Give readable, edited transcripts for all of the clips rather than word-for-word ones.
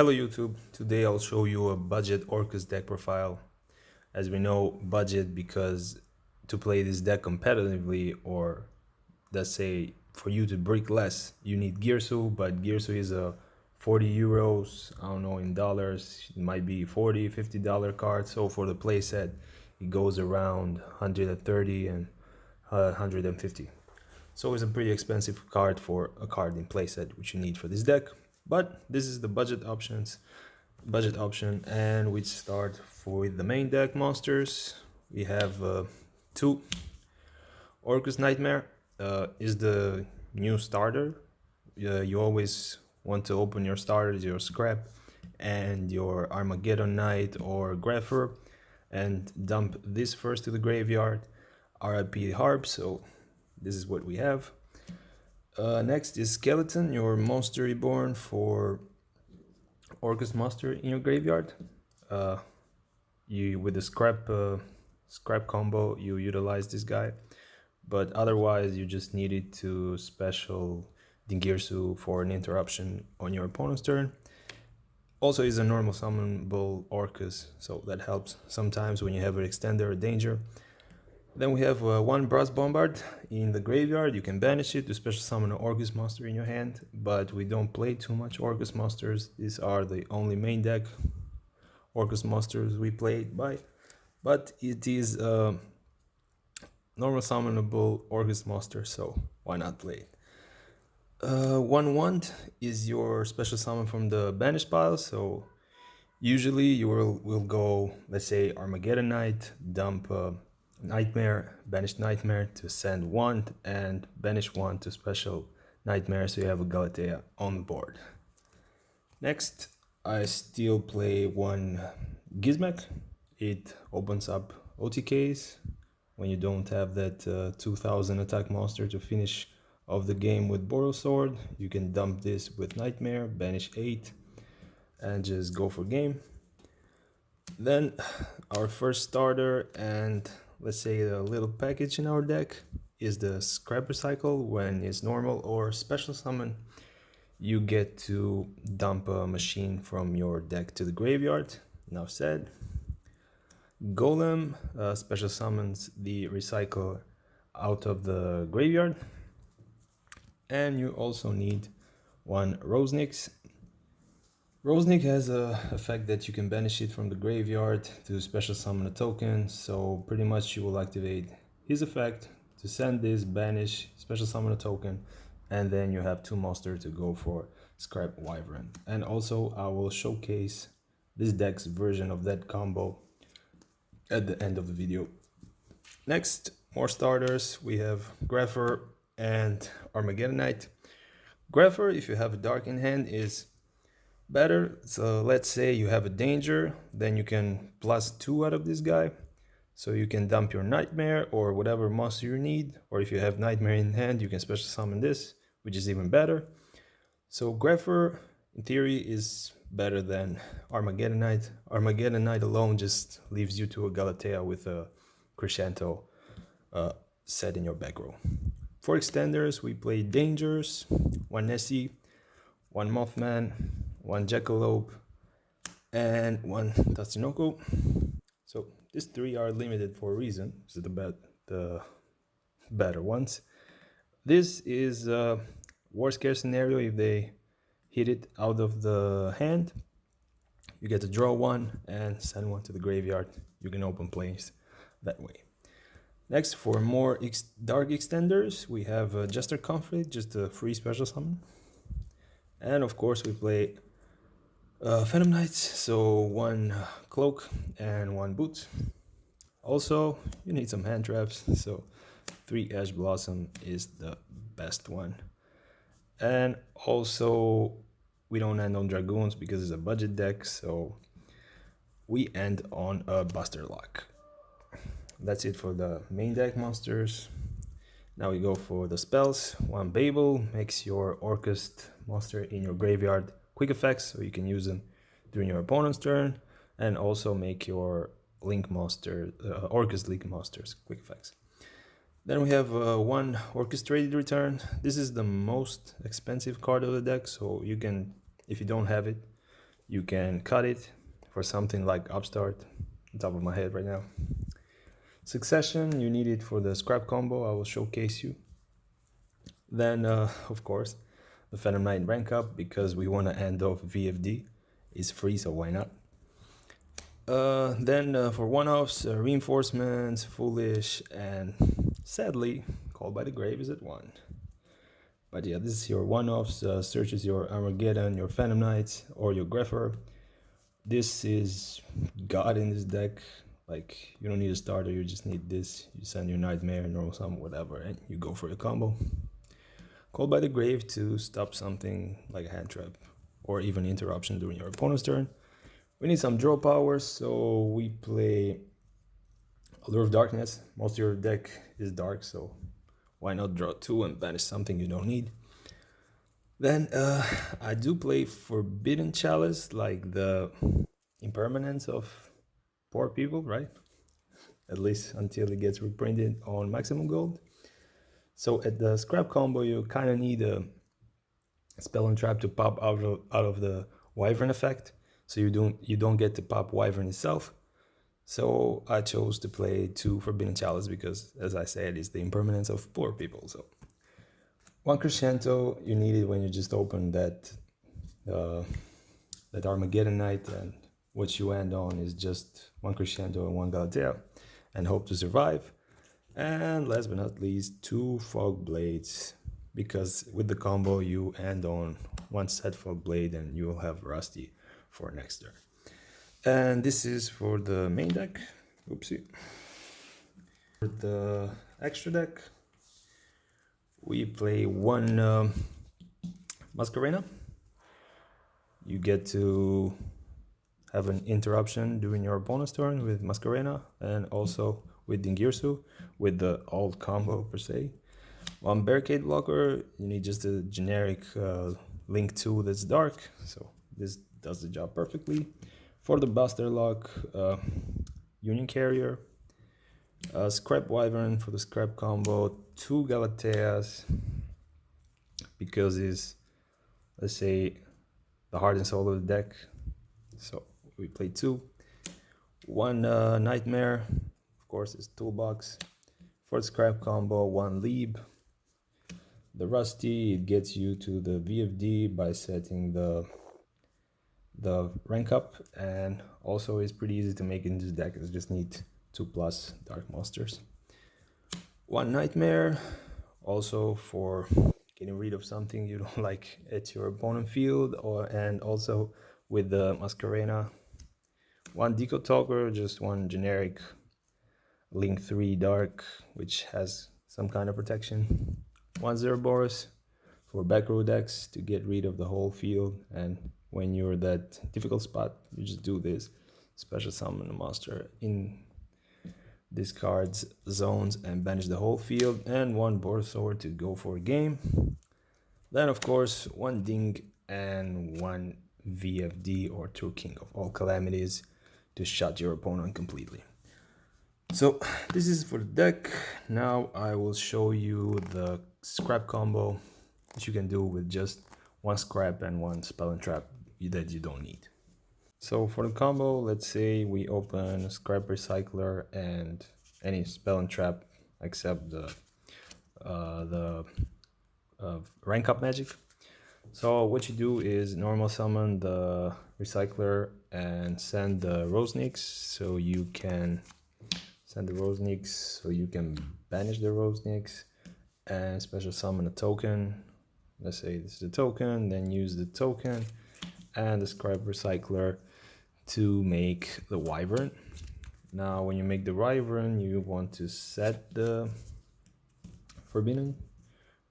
Hello YouTube, today I'll show you a budget Orcust deck profile. As we know, budget because to play this deck competitively, or let's say for you to brick less, you need YuGiOh, but YuGiOh is a 40 euros, I don't know, in dollars, it might be 40, $50 card. So for the playset, it goes around 130 and 150. So it's a pretty expensive card for a card in playset, which you need for this deck. But this is the budget option, and we start with the main deck monsters. We have two. Orcust Knightmare is the new starter. You always want to open your starters, your Scrap and your Armageddon Knight or Grepher, and dump this first to the graveyard. RIP Harp, so this is what we have. Next is Skeleton, your monster reborn for Orcust monster in your graveyard. You with the scrap combo, you utilize this guy, but otherwise you just needed to special Dingirsu for an interruption on your opponent's turn. Also is a normal summonable Orcust, so that helps sometimes when you have an extender or danger. Then we have one Brass Bombard in the graveyard. You can banish it to special summon an Orcust monster in your hand, but we don't play too much Orcust monsters. These are the only main deck Orcust monsters we played by, but it is a normal summonable Orcust monster, so why not play it? One Wand is your special summon from the banished pile, so usually you will go, let's say, Armageddon Knight, dump Nightmare, banish Nightmare to send Wand, and banish Wand to special Nightmare, so you have a Galatea on the board. Next, I still play one Gizmek. It opens up OTKs when you don't have that 2000 attack monster to finish off the game with Boros Sword. You can dump this with Nightmare, banish 8, and just go for game. Then our first starter, and let's say a little package in our deck, is the Scrap Recycle. When it's normal or special summon, you get to dump a machine from your deck to the graveyard. Now said. Golem special summons the Recycle out of the graveyard. And you also need one Rosenix. Rosenix has a effect that you can banish it from the graveyard to special summon a token, so pretty much you will activate his effect to send this, banish, special summon a token, and then you have two monsters to go for Scrap Wyvern. And also I will showcase this deck's version of that combo at the end of the video. Next, more starters. We have Grepher and Armageddon Knight. Grepher, if you have a dark in hand, is better. So let's say you have a danger, then you can +2 out of this guy, so you can dump your Nightmare or whatever monster you need, or if you have Nightmare in hand, you can special summon this, which is even better. So Grepher in theory is better than Armageddon Knight. Armageddon Knight alone just leaves you to a Galatea with a Crescendo set in your back row. For extenders, we play Dangers, one Nessie, one Mothman, one Jackalope, and one Tsuchinoko. So these three are limited for a reason. This is the better ones. This is a worst case scenario. If they hit it out of the hand, you get to draw one and send one to the graveyard. You can open plays that way. Next, for more dark extenders, we have Jester Confit, just a free special summon. And of course we play Phantom Knights, so one Cloak and one Boot. Also, you need some hand traps, so 3 Ash Blossom is the best one. And also, we don't end on Dragoons because it's a budget deck, so we end on a Buster Lock. That's it for the main deck monsters. Now we go for the spells. One Babel makes your Orcust monster in your graveyard quick effects, so you can use them during your opponent's turn, and also make your Link monster, Orcust Link monsters quick effects. Then we have one Orcustrated Return. This is the most expensive card of the deck, so you can, if you don't have it, you can cut it for something like Upstart, on top of my head right now. Succession, you need it for the scrap combo, I will showcase you. Then, of course, the Phantom Knight rank up, because we want to end off VFD. It's free, so why not? Then for one-offs, reinforcements, foolish, and sadly, Called by the Grave is at 1. But yeah, this is your one-offs, searches your Armageddon, your Phantom Knights, or your Grepher. This is God in this deck. Like, you don't need a starter, you just need this. You send your Nightmare, normal summon, whatever, and you go for your combo. Called by the Grave to stop something like a hand trap, or even interruption during your opponent's turn. We need some draw power, so we play Allure of Darkness. Most of your deck is dark, so why not draw 2 and banish something you don't need? Then I do play Forbidden Chalice, like the impermanence of poor people, right? At least until it gets reprinted on Maximum Gold. So at the scrap combo, you kind of need a spell and trap to pop out of the Wyvern effect. So you don't get to pop Wyvern itself. So I chose to play 2 Forbidden Chalice because, as I said, it's the impermanence of poor people. So 1 Crescendo, you need it when you just open that Armageddon Knight, and what you end on is just 1 Crescendo and 1 Galatea, and hope to survive. And last but not least, 2 Fog Blades, because with the combo you end on 1 set Fog Blade and you will have Rusty for next turn. And this is for the main deck. Oopsie. For the extra deck, we play 1 Masquerena. You get to have an interruption during your opponent's turn with Masquerena, and also with Dingirsu, with the alt combo per se. 1 Barricade Blocker, you need just a generic Link 2 that's dark, so this does the job perfectly. For the Buster Lock, Union Carrier, Scrap Wyvern for the scrap combo, 2 Galateas, because it's, let's say, the heart and soul of the deck, so we play 2. 1 Nightmare, of course, it's Toolbox. For the scrap combo, 1 Leeb. The Rusty, it gets you to the VFD by setting the rank up, and also is pretty easy to make in this deck. You just need 2+ dark monsters. 1 Nightmare, also for getting rid of something you don't like at your opponent field, and also with the Masquerena. 1 Deco Talker, just 1 generic Link 3 dark, which has some kind of protection. 1 Zerboros for back row decks to get rid of the whole field, and when you're that difficult spot, you just do this. Special summon a monster in discards zones and banish the whole field, and 1 Boar Sword to go for a game. Then of course 1 Ding and 1 VFD, or True King of all calamities, to shut your opponent completely. So this is for the deck. Now I will show you the scrap combo, which you can do with just 1 scrap and 1 spell and trap that you don't need. So for the combo, let's say we open Scrap Recycler and any spell and trap except the rank up magic. So what you do is normal summon the Recycler and send the Rosenix, so you can banish the Rosenix, and special summon a token. Let's say this is a token, then use the token and the Scrap Recycler to make the Wyvern. Now when you make the Wyvern, you want to set the Forbidden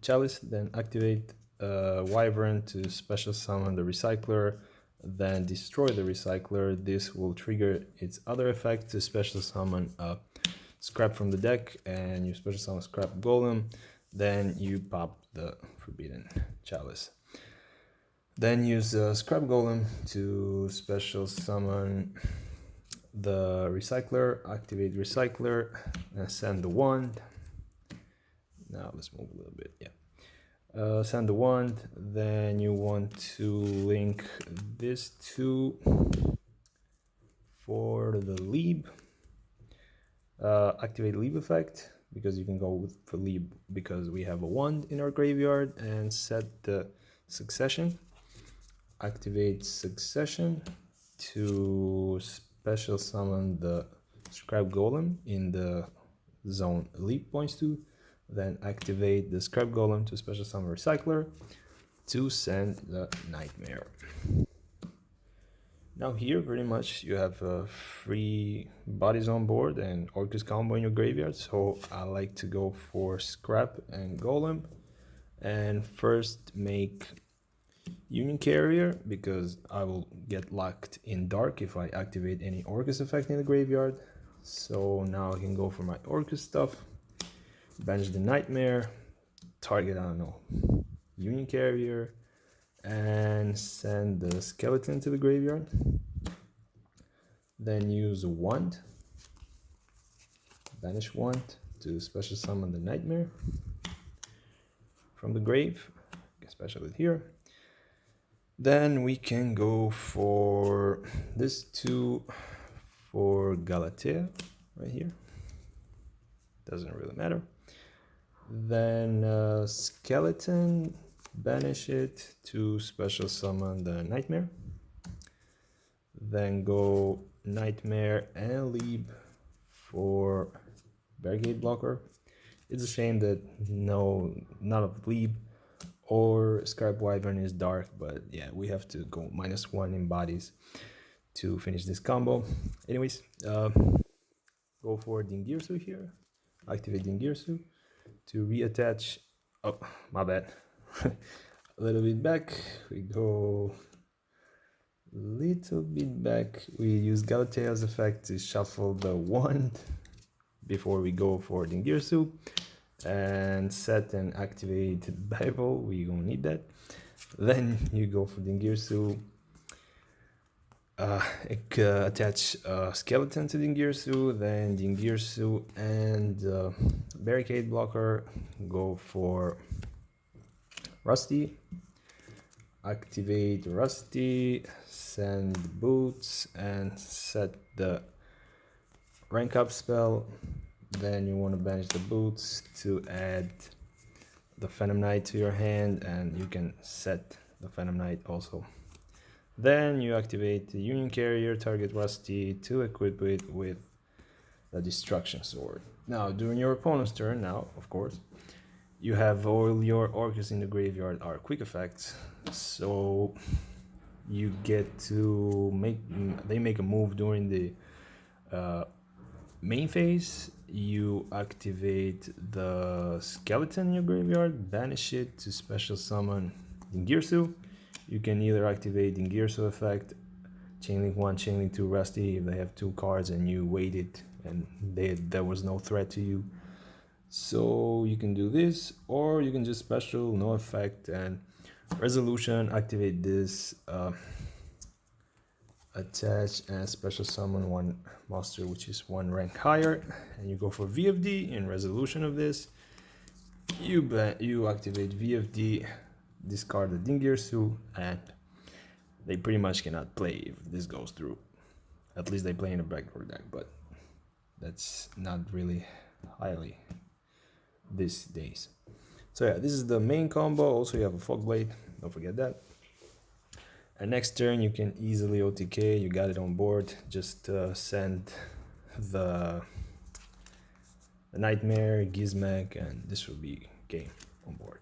Chalice, then activate Wyvern to special summon the Recycler, then destroy the Recycler. This will trigger its other effect to special summon a Scrap from the deck, and you special summon Scrap Golem, then you pop the Forbidden Chalice. Then use Scrap Golem to special summon the Recycler, activate Recycler, and send the wand. Now let's move a little bit, yeah. Send the wand, then you want to link this to for the leap. Activate leap effect, because you can go with the leap because we have a wand in our graveyard, and set the succession. Activate succession to special summon the Scrap Golem in the zone leap points to. Then activate the Scrap Golem to special summon Recycler to send the Nightmare. Now here pretty much you have 3 bodies on board and Orcust combo in your graveyard, so I like to go for Scrap and Golem, and first make Union Carrier because I will get locked in dark if I activate any Orcust effect in the graveyard. So now I can go for my Orcust stuff, banish the Nightmare, target, I don't know, Union Carrier, and send the skeleton to the graveyard. Then use a wand, banish wand to special summon the Nightmare from the grave, especially here. Then we can go for this 2 for Galatea right here, doesn't really matter. Then skeleton, banish it to special summon the Nightmare. Then go Nightmare and leap for Barricadeborg Blocker. It's a shame that none of leap or Scarab Wyvern is dark, but yeah, we have to go -1 in bodies to finish this combo. Anyways, go for Dingirsu here, activate Dingirsu to reattach. Oh, my bad. A little bit back, we go little bit back. We use Galatea's effect to shuffle the wand before we go for Dingirsu, and set and activate Babel. We gonna need that. Then you go for Dingirsu, attach skeleton to Dingirsu, then Dingirsu and Barricade Blocker go for Rusty, activate Rusty, send boots, and set the rank up spell. Then you want to banish the boots to add the Phantom Knight to your hand, and you can set the Phantom Knight also. Then you activate the Union Carrier, target Rusty to equip it with the Destruction Sword. Now, during your opponent's turn, now, of course, you have all your Orcus in the graveyard are quick effects, so you get to make a move during the main phase. You activate the skeleton in your graveyard, banish it to special summon Dingirsu. You can either activate Dingirsu effect, Chainlink 1, Chainlink 2 Rusty if they have 2 cards and you waited and there was no threat to you. So you can do this, or you can just special, no effect, and resolution, activate this, attach and special summon 1 monster which is 1 rank higher, and you go for VFD. In resolution of this, you activate VFD, discard the Dingirsu, and they pretty much cannot play if this goes through. At least they play in a backdoor deck, but that's not really highly these days. So yeah, this is the main combo. Also you have a Fog Blade, don't forget that. And next turn you can easily OTK, you got it on board. Just send the Nightmare, Gizmek, and this will be game on board.